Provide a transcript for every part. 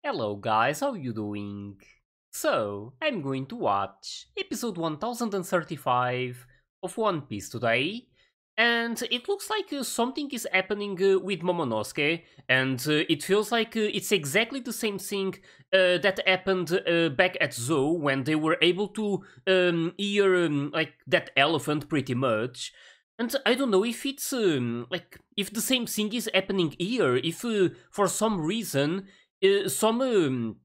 Hello guys, how you doing? So, I'm going to watch episode 1035 of One Piece today, and it looks like something is happening with Momonosuke, and it feels like it's exactly the same thing that happened back at Zou when they were able to hear like that elephant pretty much. And I don't know if it's like if the same thing is happening here, if for some reason some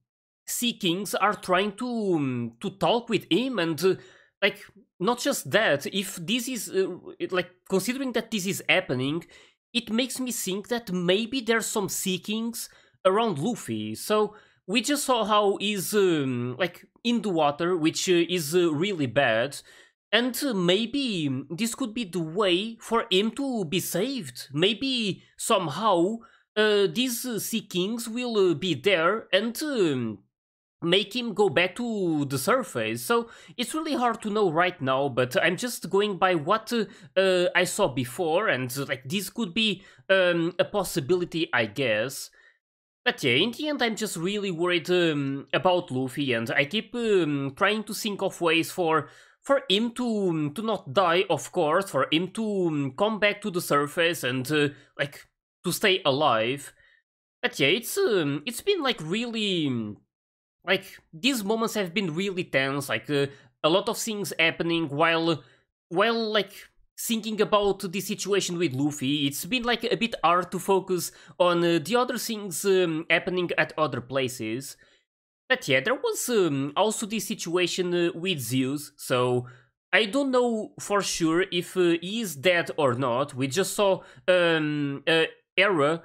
sea kings are trying to talk with him and like not just that, if this is like considering that this is happening, it makes me think that maybe there's some sea kings around Luffy. So we just saw how he's like in the water, which is really bad, and maybe this could be the way for him to be saved. Maybe somehow these sea kings will be there and make him go back to the surface. So it's really hard to know right now, but I'm just going by what I saw before, and like this could be a possibility, I guess. But yeah, in the end, I'm just really worried about Luffy, and I keep trying to think of ways for him to not die, of course, for him to come back to the surface and like to stay alive. But yeah, it's been like really like these moments have been really tense, like a lot of things happening while like thinking about the situation with Luffy. It's been like a bit hard to focus on the other things happening at other places. But yeah, there was also this situation with Zeus, so I don't know for sure if he is dead or not. We just saw Era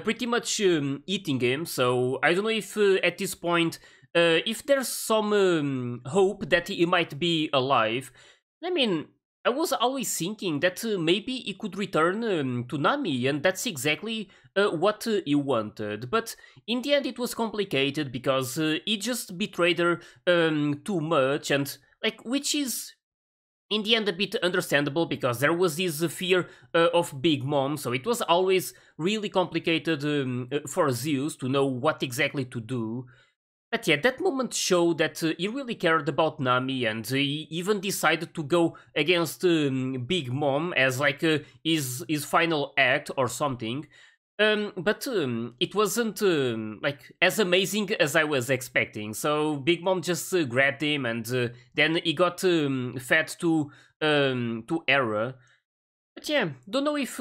pretty much eating him, so I don't know if at this point, if there's some hope that he might be alive. I mean, I was always thinking that maybe he could return to Nami, and that's exactly what he wanted. But in the end, it was complicated because he just betrayed her too much, and like which is in the end a bit understandable because there was this fear of Big Mom, so it was always really complicated for Zeus to know what exactly to do. But yeah, that moment showed that he really cared about Nami, and he even decided to go against Big Mom as like his final act or something. But it wasn't like as amazing as I was expecting. So Big Mom just grabbed him, and then he got fed to Era. But yeah, don't know if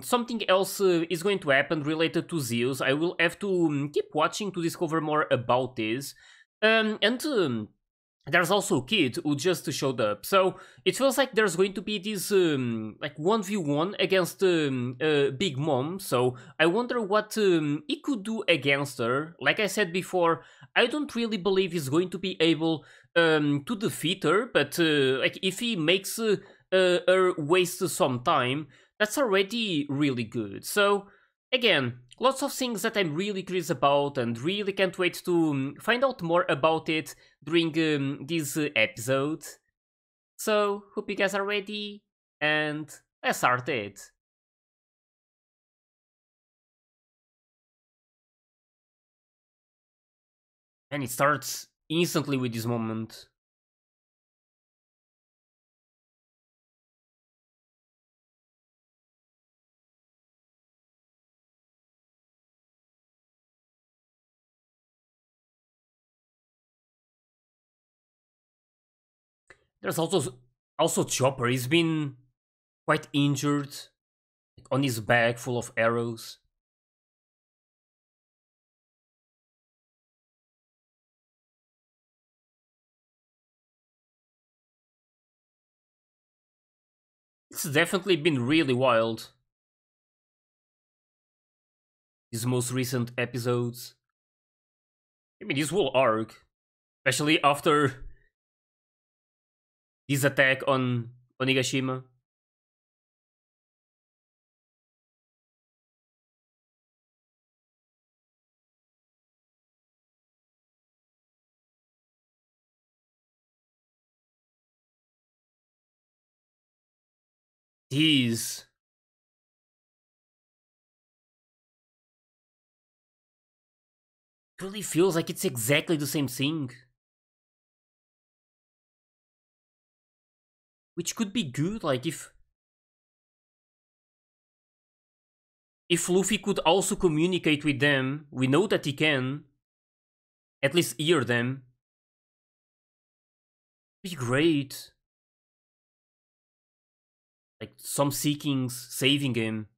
something else is going to happen related to Zeus. I will have to keep watching to discover more about this. And there's also Kid who just showed up. So it feels like there's going to be this like 1v1 against Big Mom. So I wonder what he could do against her. Like I said before, I don't really believe he's going to be able to defeat her. But like if he makes her waste some time, that's already really good. So again, lots of things that I'm really curious about and really can't wait to find out more about it during this episode. So, hope you guys are ready, and let's start it. And it starts instantly with this moment. There's also Chopper. He's been quite injured, like on his back, full of arrows. It's definitely been really wild. These most recent episodes. I mean, this whole arc, especially after this attack on Onigashima. These really feels like it's exactly the same thing. Which could be good, like if Luffy could also communicate with them, we know that he can, at least hear them. Be great. Like some Sea Kings saving him.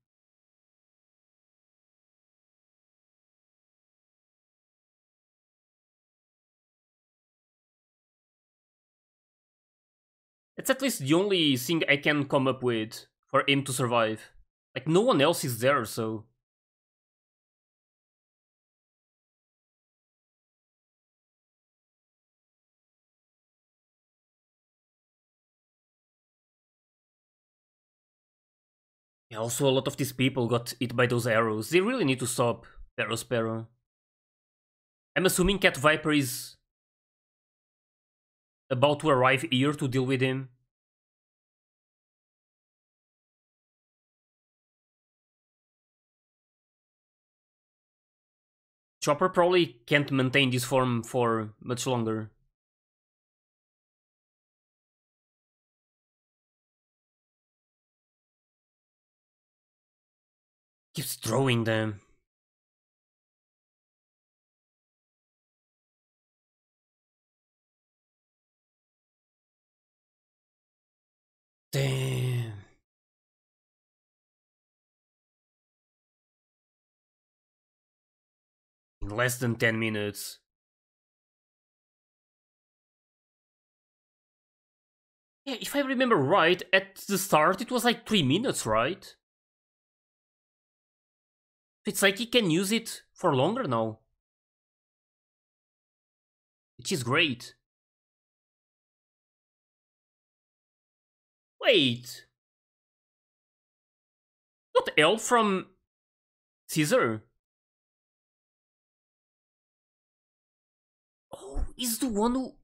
It's at least the only thing I can come up with for him to survive. Like no one else is there, so yeah, also a lot of these people got hit by those arrows. They really need to stop Perospero. I'm assuming Cat Viper is about to arrive here to deal with him. Chopper probably can't maintain this form for much longer. Keeps throwing them. Damn. In less than 10 minutes. Yeah, if I remember right, at the start it was like 3 minutes, right? It's like he can use it for longer now. Which is great. Wait. Not L from Caesar. Oh, he's the one who...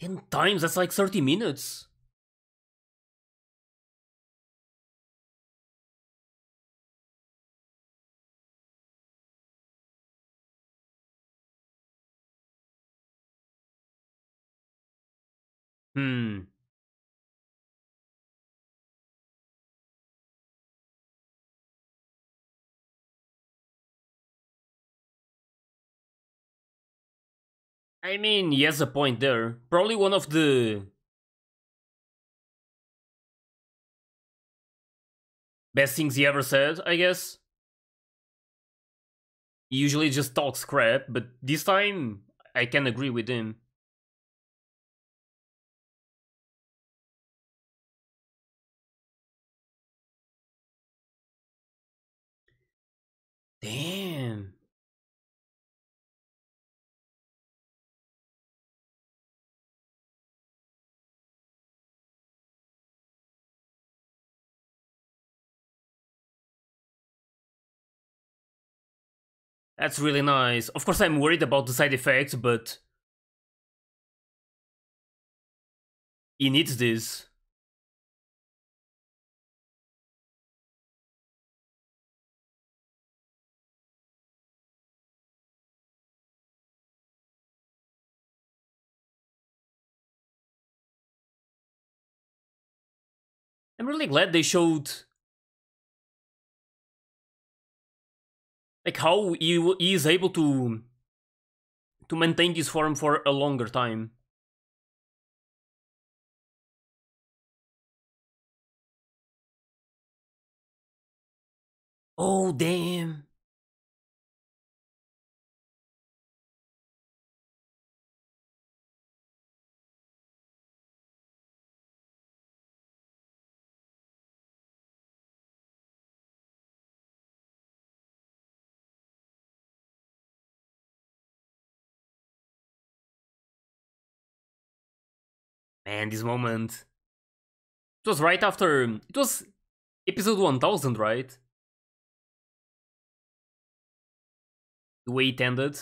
10 times, that's like 30 minutes. Hmm. I mean, he has a point there. Probably one of the best things he ever said, I guess. He usually just talks crap, but this time I can agree with him. Damn. That's really nice. Of course, I'm worried about the side effects, but he needs this. I'm really glad they showed like how he is able to maintain this form for a longer time. Oh damn. Man, this moment. It was right after it was episode 1000, right? The way it ended.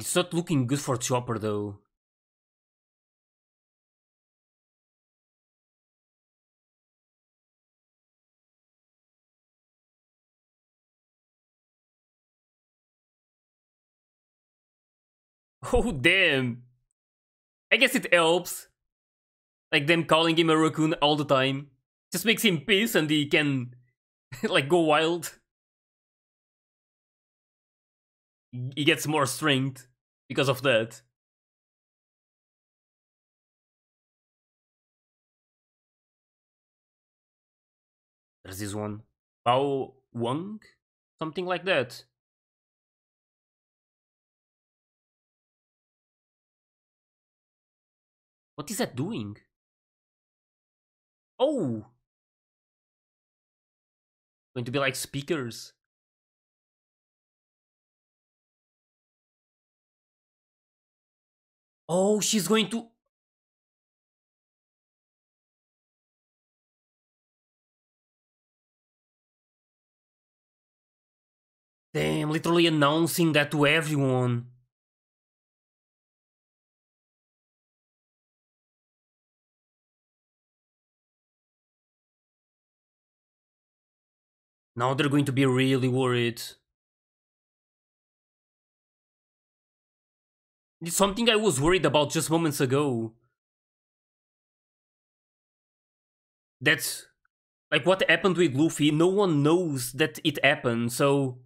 And it's not looking good for Chopper though. Oh damn! I guess it helps. Like them calling him a raccoon all the time. Just makes him piss and he can like go wild. He gets more strength because of that. There's this one. Bao Wang? Something like that. What is that doing? Oh! Going to be like speakers. Oh, she's going to... Damn, literally announcing that to everyone. Now they're going to be really worried. It's something I was worried about just moments ago. That's... Like what happened with Luffy, no one knows that it happened, so...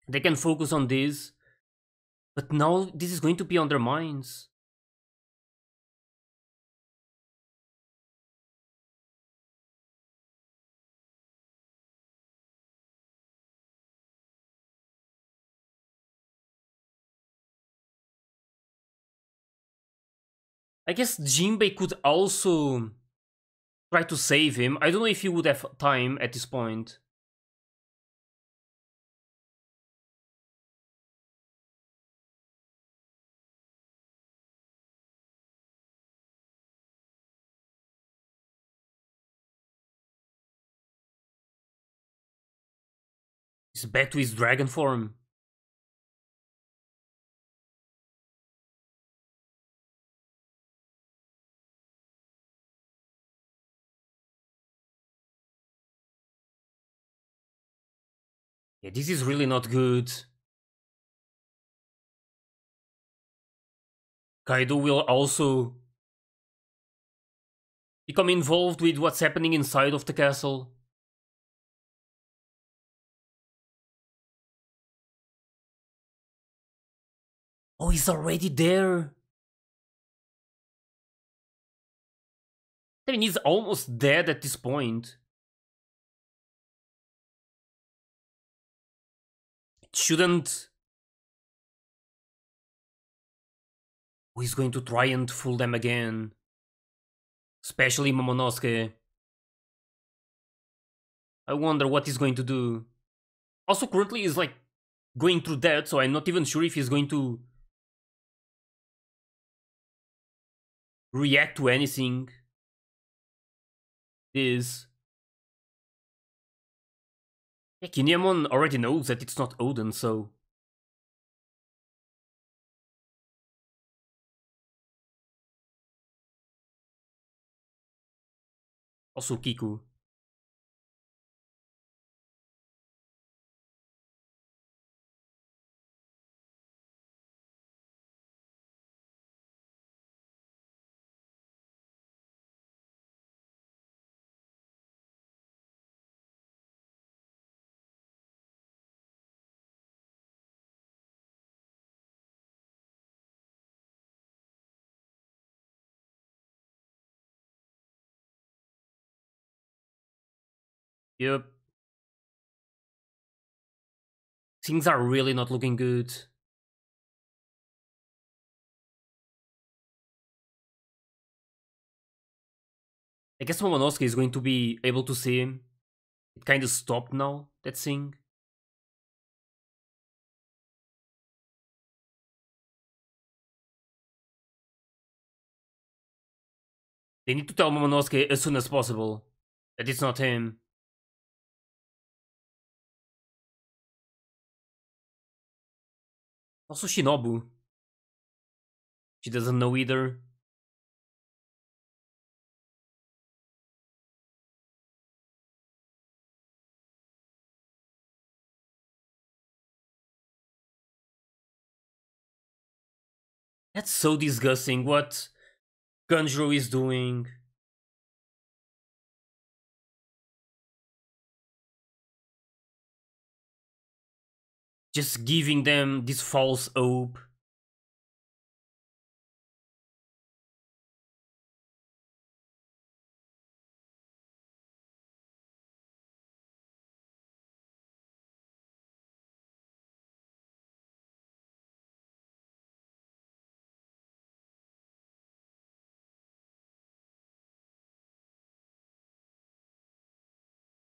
They can focus on this. But now this is going to be on their minds. I guess Jinbei could also try to save him. I don't know if he would have time at this point. He's back to his dragon form. Yeah, this is really not good. Kaido will also become involved with what's happening inside of the castle. Oh, he's already there. I mean, he's almost dead at this point. It shouldn't... Oh, he's going to try and fool them again. Especially Momonosuke. I wonder what he's going to do. Also, currently he's like going through that, so I'm not even sure if he's going to react to anything. This. Yeah, Kinemon already knows that it's not Oden, so... Also Kiku. Yep. Things are really not looking good. I guess Momonosuke is going to be able to see him. It kind of stopped now, that thing. They need to tell Momonosuke as soon as possible that it's not him. Also Shinobu. She doesn't know either. That's so disgusting what Kanjuro is doing. Just giving them this false hope.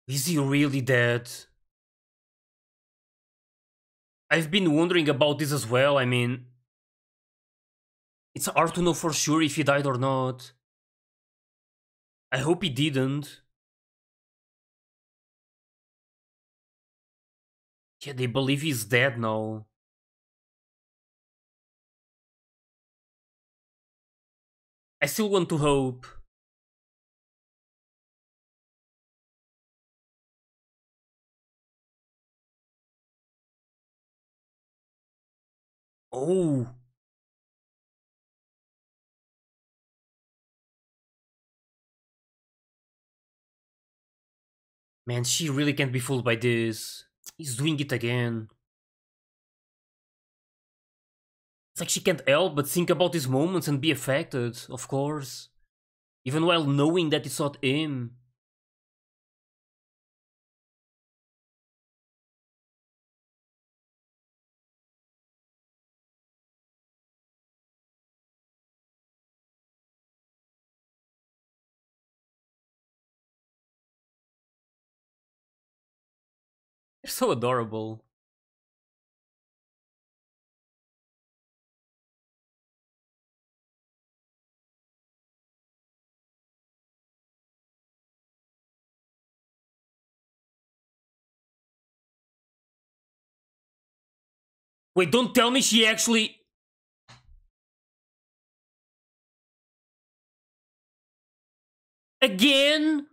Is he really dead? I've been wondering about this as well. I mean, it's hard to know for sure if he died or not. I hope he didn't. Yeah, they believe he's dead now. I still want to hope. Oh. Man, she really can't be fooled by this. He's doing it again. It's like she can't help but think about these moments and be affected, of course. Even while knowing that it's not him. They're so adorable. Wait, don't tell me she actually... Again?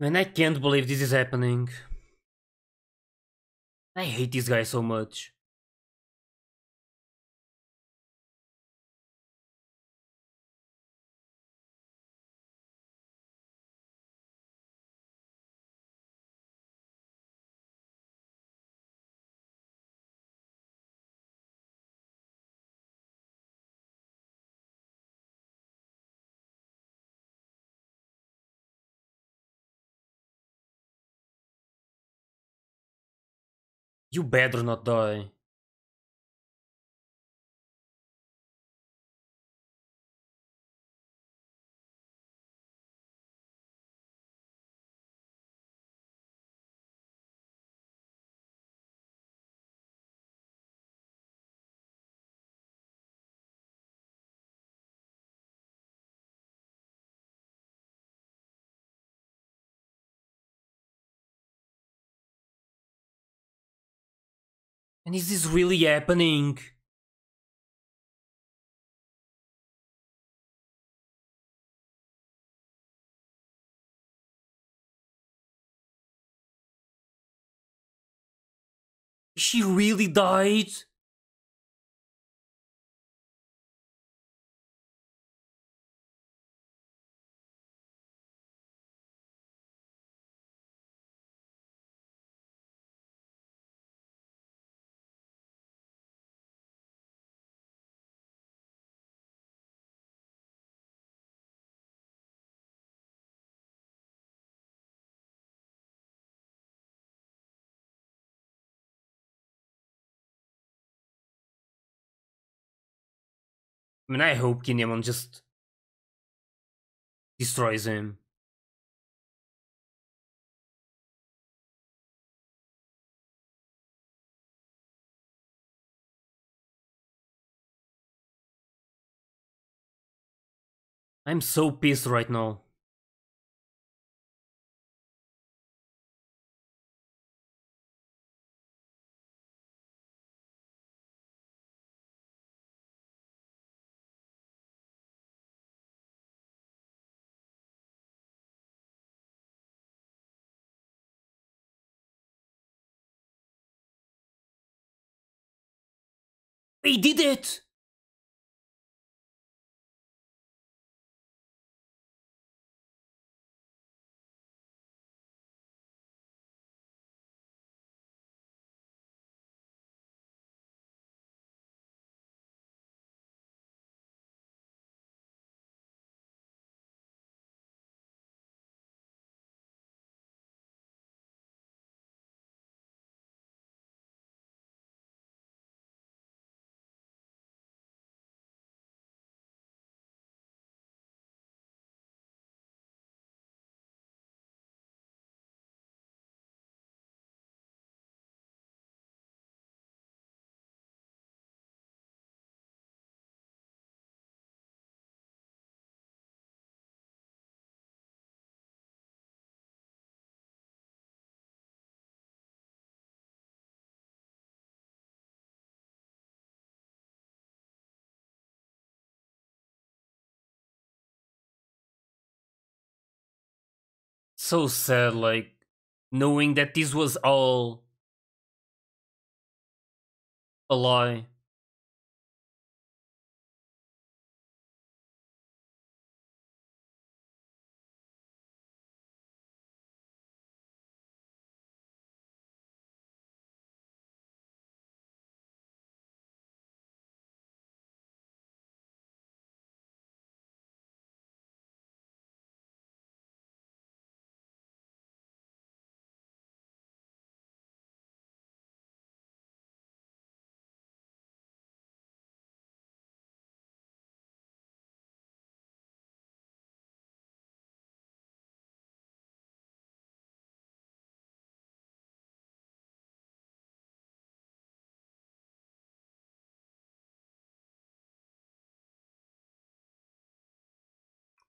Man, I can't believe this is happening. I hate this guy so much. You better not die. And is this really happening? She really died? I mean, I hope Kinemon just destroys him. I'm so pissed right now. We did it! So sad, like, knowing that this was all a lie.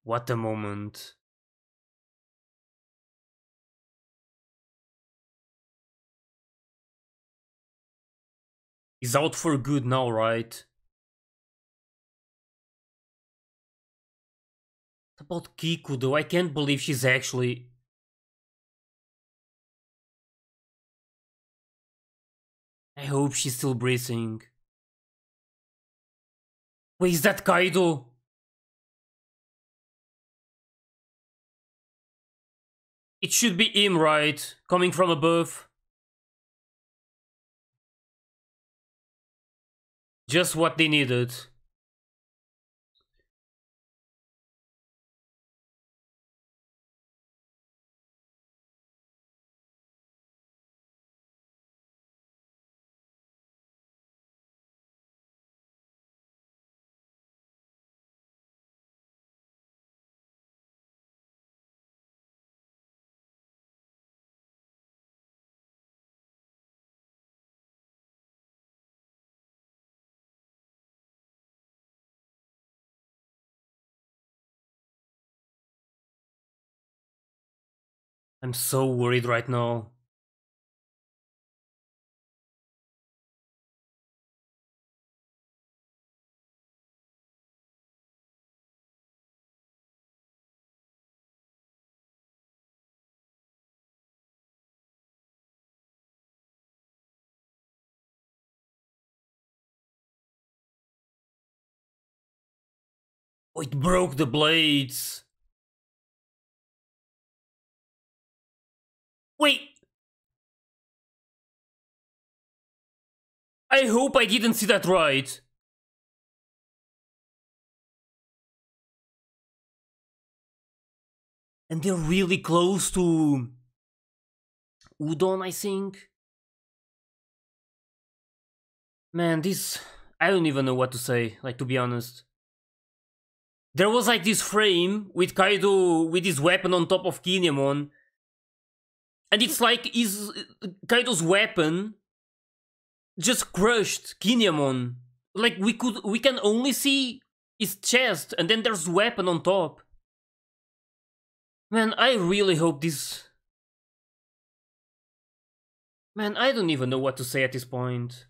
What a moment. He's out for good now, right? What about Kiku though? I can't believe she's actually... I hope she's still breathing. Wait, is that Kaido? It should be him, right? Coming from above. Just what they needed. I'm so worried right now. Oh, it broke the blades. Wait! I hope I didn't see that right. And they're really close to... Udon, I think? Man, this... I don't even know what to say, like, to be honest. There was like this frame with Kaido with his weapon on top of Kinemon. And it's like Kaido's weapon just crushed Kinemon. Like we can only see his chest, and then there's weapon on top. Man, I really hope this... Man, I don't even know what to say at this point.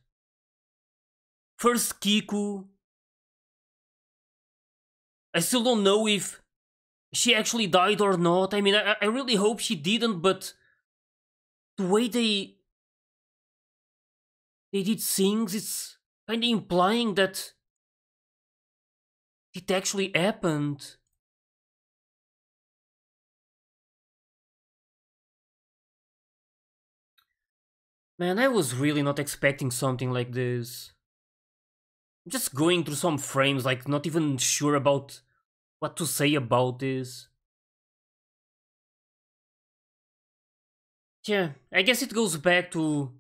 First Kiku. I still don't know if she actually died or not. I mean, I really hope she didn't, but the way they did things, it's kind of implying that it actually happened. Man, I was really not expecting something like this. I'm just going through some frames, like not even sure about what to say about this. Yeah, I guess it goes back to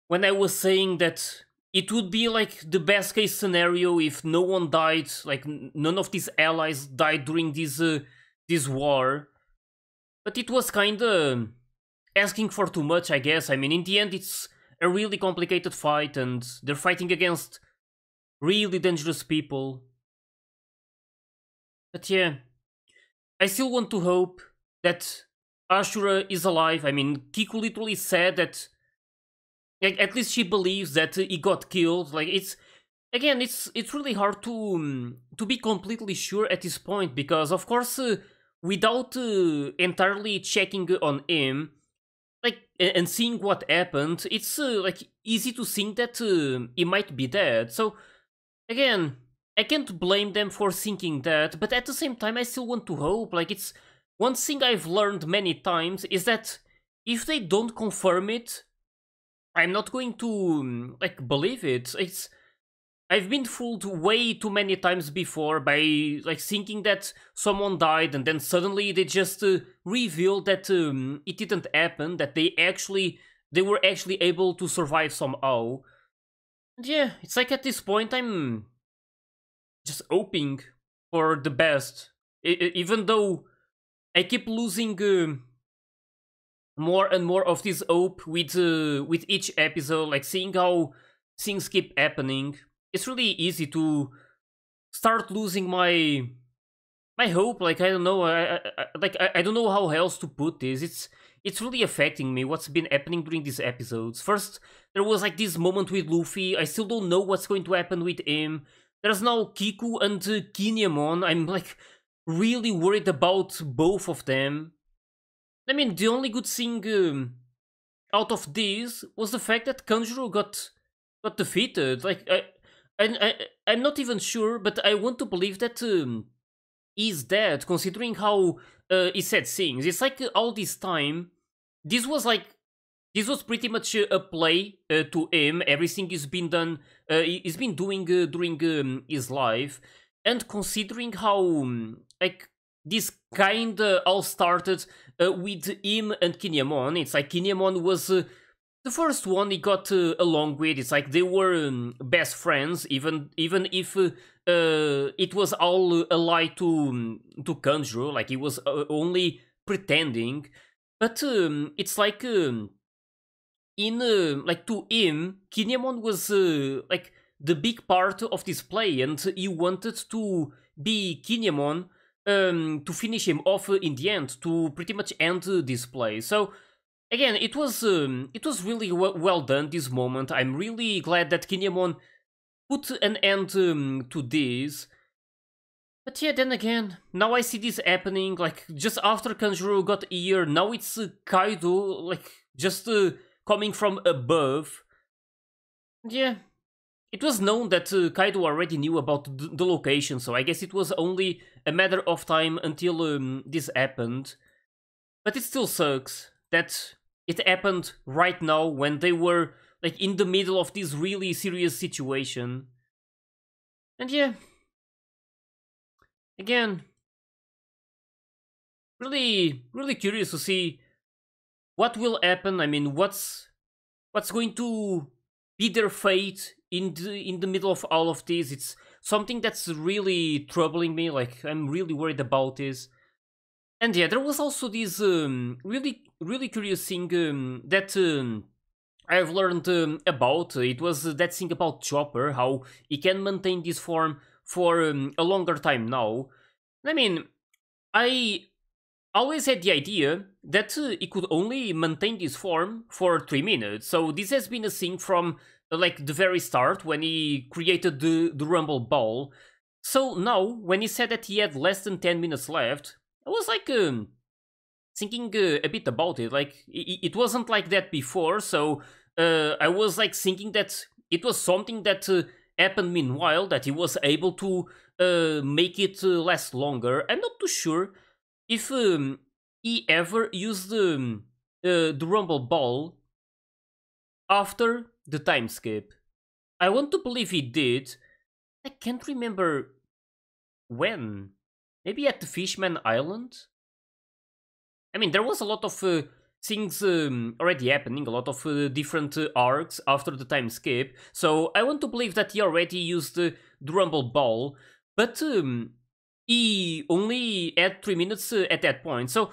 when I was saying that it would be like the best case scenario if no one died, like none of these allies died during this war. But it was kinda asking for too much, I guess. I mean, in the end, it's a really complicated fight, and they're fighting against really dangerous people. But yeah, I still want to hope that Ashura is alive. I mean, Kiku literally said that, like, at least she believes that he got killed. Like, it's again, it's really hard to be completely sure at this point, because of course, without entirely checking on him, like, and seeing what happened, it's like easy to think that he might be dead. So again, I can't blame them for thinking that, but at the same time, I still want to hope. Like, it's one thing I've learned many times is that if they don't confirm it, I'm not going to like believe it. I've been fooled way too many times before by like thinking that someone died, and then suddenly they just revealed that it didn't happen, that they were actually able to survive somehow. And yeah, it's like at this point I'm just hoping for the best, even though I keep losing more and more of this hope with each episode, like seeing how things keep happening. It's really easy to start losing my hope. Like, I don't know, I don't know how else to put this. It's really affecting me what's been happening during these episodes. First, there was like this moment with Luffy. I still don't know what's going to happen with him. There's now Kiku and Kinemon. I'm like really worried about both of them. I mean, the only good thing out of this was the fact that Kanjuro got defeated. Like, I'm not even sure, but I want to believe that he's dead, considering how he said things. It's like all this time, this was like, this was pretty much a play to him. Everything he's been done, he's been doing during his life, and considering how like this kinda all started with him and Kinemon. It's like Kinemon was the first one he got along with. It's like they were best friends, even if it was all a lie to Kanjuro. Like, he was only pretending. But it's like in like, to him, Kinemon was like the big part of this play, and he wanted to be Kinemon to finish him off in the end, to pretty much end this play. So again, it was really well done, this moment. I'm really glad that Kinemon put an end to this. But yeah, then again, now I see this happening, like, just after Kanjuro got here. Now it's Kaido, like, just coming from above. Yeah, it was known that Kaido already knew about the location, so I guess it was only a matter of time until this happened. But it still sucks that it happened right now, when they were like in the middle of this really serious situation. And yeah, again, really curious to see what will happen. I mean, what's going to be their fate in the middle of all of this. It's something that's really troubling me. Like, I'm really worried about this. And yeah, there was also this really curious thing that I've learned about. It was that thing about Chopper, how he can maintain this form for a longer time now. I mean, I always had the idea that he could only maintain this form for 3 minutes. So this has been a thing from like the very start when he created the Rumble Ball. So now, when he said that he had less than 10 minutes left, I was like thinking a bit about it. Like, it wasn't like that before, so I was like thinking that it was something that happened meanwhile, that he was able to make it last longer. I'm not too sure if he ever used the Rumble Ball after the time skip. I want to believe he did. I can't remember when. Maybe at the Fishman Island? I mean, there was a lot of things already happening, a lot of different arcs after the time skip, so I want to believe that he already used the Rumble Ball, but he only had 3 minutes at that point, so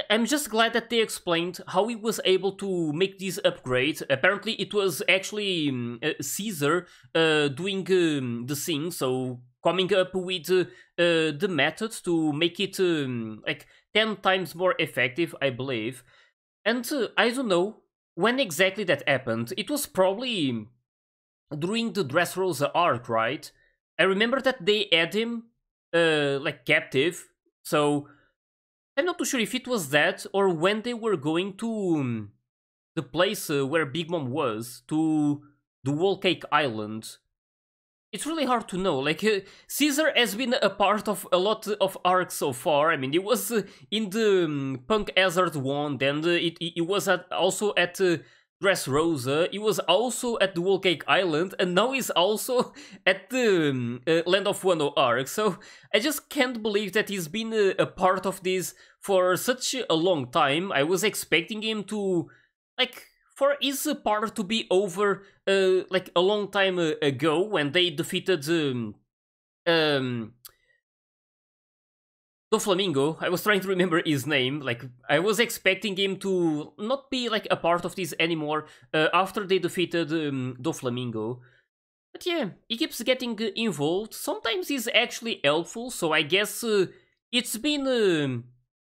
I'm just glad that they explained how he was able to make this upgrade. Apparently it was actually Caesar doing the thing, so coming up with the methods to make it like 10 times more effective, I believe. And I don't know when exactly that happened. It was probably during the Dressrosa arc, right? I remember that they had him like captive, so I'm not too sure if it was that or when they were going to the place where Big Mom was, to the Whole Cake Island. It's really hard to know. Like, Caesar has been a part of a lot of arcs so far. I mean, he was in the Punk Hazard one, then he was also at Dressrosa, he was also at the Whole Cake Island, and now he's also at the Land of Wano arc. So I just can't believe that he's been a part of this for such a long time. I was expecting him to, like, for his part to be over like a long time ago when they defeated Doflamingo. I was trying to remember his name. Like, I was expecting him to not be like a part of this anymore after they defeated Doflamingo. But yeah, he keeps getting involved. Sometimes he's actually helpful, so I guess it's been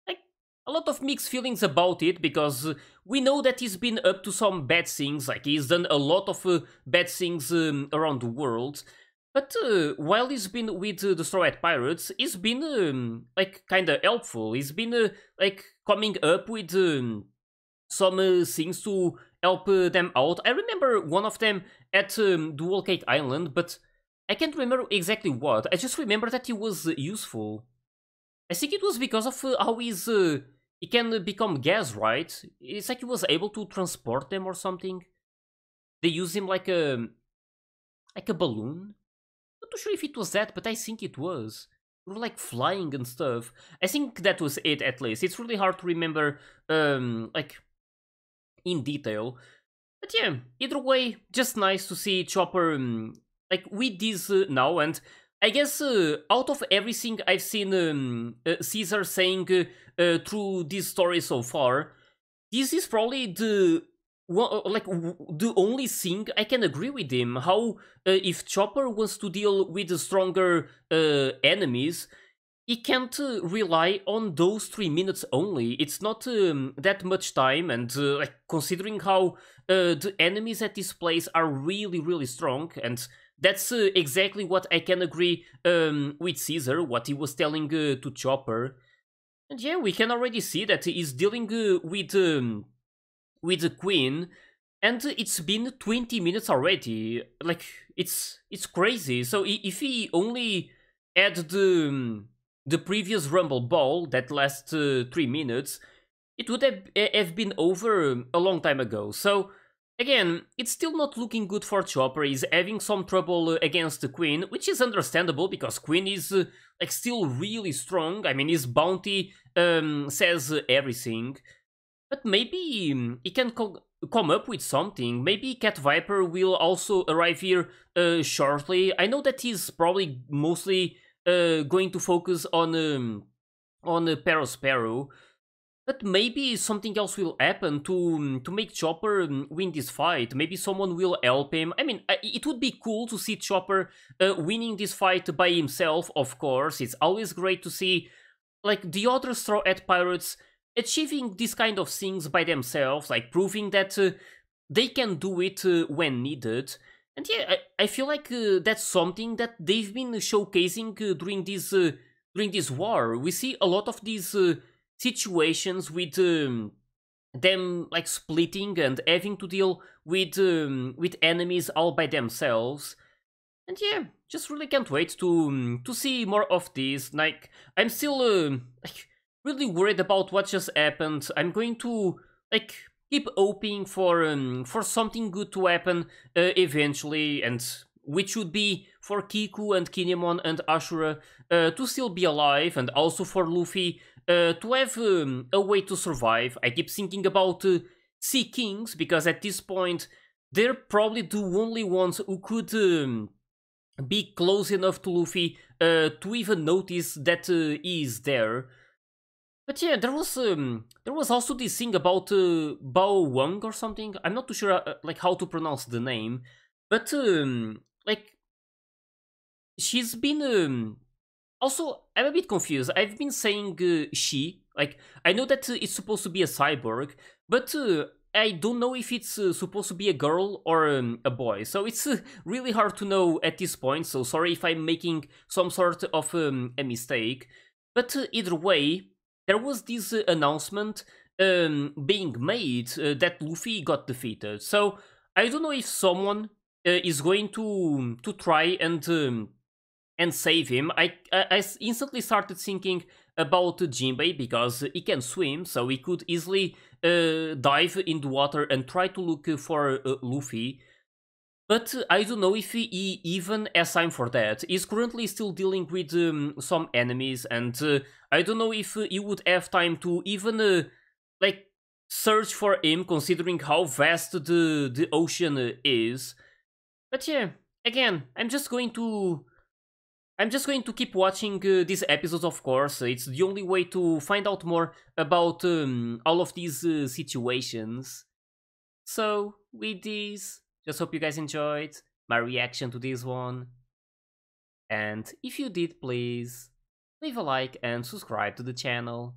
like a lot of mixed feelings about it, because we know that he's been up to some bad things, like he's done a lot of bad things around the world. But while he's been with the Straw Hat Pirates, he's been like kinda helpful. He's been like coming up with some things to help them out. I remember one of them at the Whole Cake Island, but I can't remember exactly what. I just remember that he was useful. I think it was because of how he can become gas, right? It's like he was able to transport them or something. They use him like a balloon. Not too sure if it was that, but I think it was. We were like flying and stuff. I think that was it, at least. It's really hard to remember, like, in detail. But yeah, either way, just nice to see Chopper, like, with this now. And I guess out of everything I've seen Caesar saying through this story so far, this is probably the the only thing I can agree with him. How if Chopper wants to deal with the stronger enemies, he can't rely on those 3 minutes only. It's not that much time, and like, considering how the enemies at this place are really, really strong, and that's exactly what I can agree with Caesar, what he was telling to Chopper. And yeah, we can already see that he's dealing with the Queen, and it's been 20 minutes already. Like, it's crazy. So if he only had the previous Rumble Ball that lasts 3 minutes, it would have been over a long time ago. So again, it's still not looking good for Chopper. He's having some trouble against the Queen, which is understandable because Queen is like still really strong. I mean, his bounty says everything. But maybe he can come up with something. Maybe Cat Viper will also arrive here shortly. I know that he's probably mostly going to focus on Perospero. But maybe something else will happen to make Chopper win this fight. Maybe someone will help him. I mean, it would be cool to see Chopper winning this fight by himself, of course. It's always great to see, like, the other Straw Hat Pirates achieving these kind of things by themselves, like proving that they can do it when needed. And yeah, I feel like that's something that they've been showcasing during this war. We see a lot of these situations with them like splitting and having to deal with enemies all by themselves. And yeah, just really can't wait to see more of this. Like, I'm still like really worried about what just happened. I'm going to like keep hoping for something good to happen eventually, and which would be for Kiku and Kinemon and Ashura to still be alive, and also for Luffy to have a way to survive. I keep thinking about Sea Kings, because at this point they're probably the only ones who could be close enough to Luffy to even notice that he is there. But yeah, there was also this thing about Bao Wang or something. I'm not too sure like how to pronounce the name, but like she's been also, I'm a bit confused. I've been saying she, like I know that it's supposed to be a cyborg, but I don't know if it's supposed to be a girl or a boy. So it's really hard to know at this point. So sorry if I'm making some sort of a mistake. But either way, there was this announcement being made that Luffy got defeated. So I don't know if someone is going to try and save him. I instantly started thinking about Jinbei, because he can swim, so he could easily dive in the water and try to look for Luffy. But I don't know if he even has time for that. He's currently still dealing with some enemies, and I don't know if he would have time to even like search for him, considering how vast the ocean is. But yeah, again, I'm just going to keep watching these episodes, of course. It's the only way to find out more about all of these situations. So, with this, just hope you guys enjoyed my reaction to this one. And if you did, please leave a like and subscribe to the channel.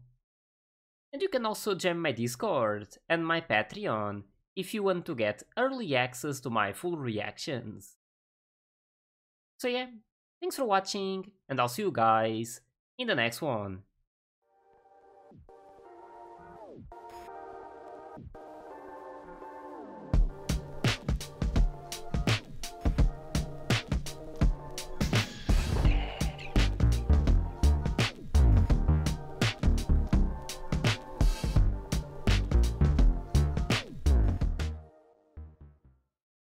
And you can also join my Discord and my Patreon if you want to get early access to my full reactions. So yeah, thanks for watching, and I'll see you guys in the next one.